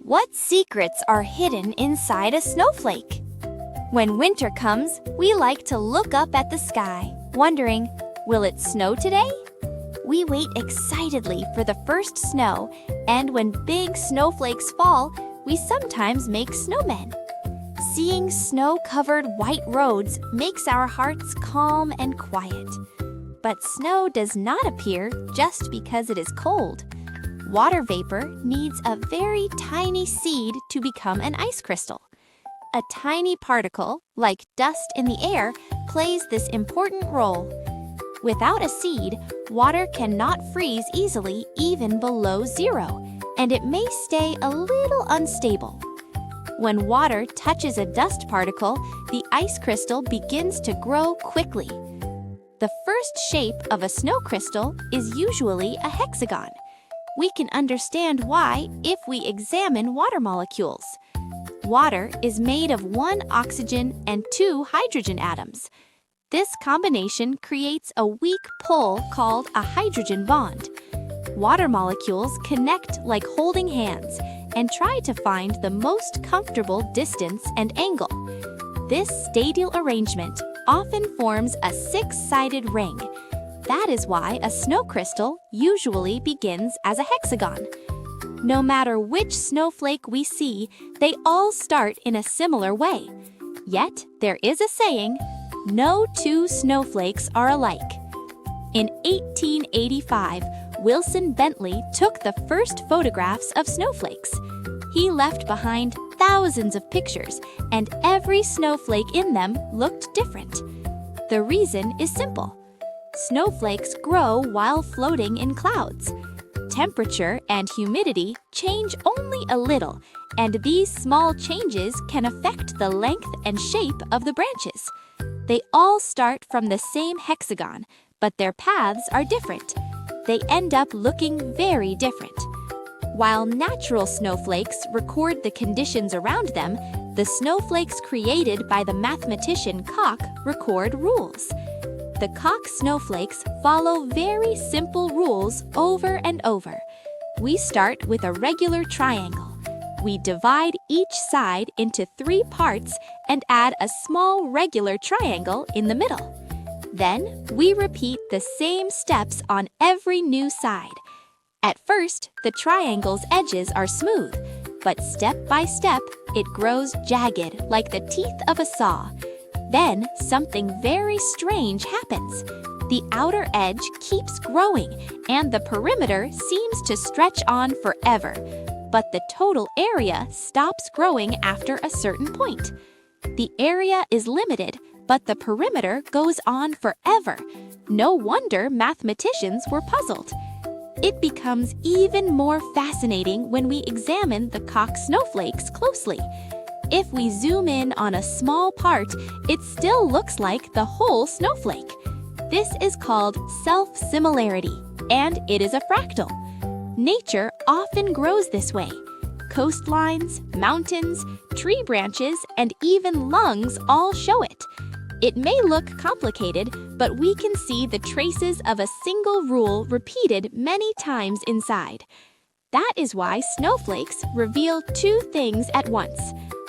What secrets are hidden inside a snowflake? When winter comes, we like to look up at the sky, wondering, will it snow today? We wait excitedly for the first snow, and when big snowflakes fall, we sometimes make snowmen. Seeing snow-covered white roads makes our hearts calm and quiet. But snow does not appear just because it is cold. Water vapor needs a very tiny seed to become an ice crystal. A tiny particle, like dust in the air, plays this important role. Without a seed, water cannot freeze easily even below zero, and it may stay a little unstable. When water touches a dust particle, the ice crystal begins to grow quickly. The first shape of a snow crystal is usually a hexagon. We can understand why if we examine water molecules. Water is made of 1 oxygen and 2 hydrogen atoms. This combination creates a weak pull called a hydrogen bond. Water molecules connect like holding hands and try to find the most comfortable distance and angle. This stadial arrangement often forms a 6-sided ring. That is why a snow crystal usually begins as a hexagon. No matter which snowflake we see, they all start in a similar way. Yet, there is a saying, no 2 snowflakes are alike. In 1885, Wilson Bentley took the first photographs of snowflakes. He left behind thousands of pictures, and every snowflake in them looked different. The reason is simple. Snowflakes grow while floating in clouds. Temperature and humidity change only a little, and these small changes can affect the length and shape of the branches. They all start from the same hexagon, but their paths are different. They end up looking very different. While natural snowflakes record the conditions around them, the snowflakes created by the mathematician Koch record rules. The Koch snowflakes follow very simple rules over and over. We start with a regular triangle. We divide each side into 3 parts and add a small regular triangle in the middle. Then, we repeat the same steps on every new side. At first, the triangle's edges are smooth, but step by step, it grows jagged like the teeth of a saw. Then, something very strange happens. The outer edge keeps growing, and the perimeter seems to stretch on forever. But the total area stops growing after a certain point. The area is limited, but the perimeter goes on forever. No wonder mathematicians were puzzled. It becomes even more fascinating when we examine the Koch snowflakes closely. If we zoom in on a small part, it still looks like the whole snowflake. This is called self-similarity, and it is a fractal. Nature often grows this way. Coastlines, mountains, tree branches, and even lungs all show it. It may look complicated, but we can see the traces of a single rule repeated many times inside. That is why snowflakes reveal 2 things at once.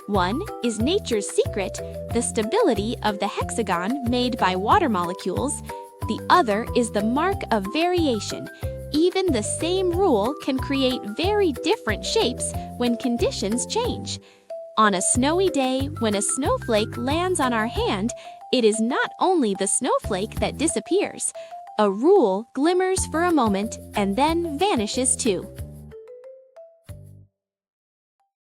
One is nature's secret, the stability of the hexagon made by water molecules. The other is the mark of variation. Even the same rule can create very different shapes when conditions change. On a snowy day, when a snowflake lands on our hand, it is not only the snowflake that disappears. A rule glimmers for a moment and then vanishes too.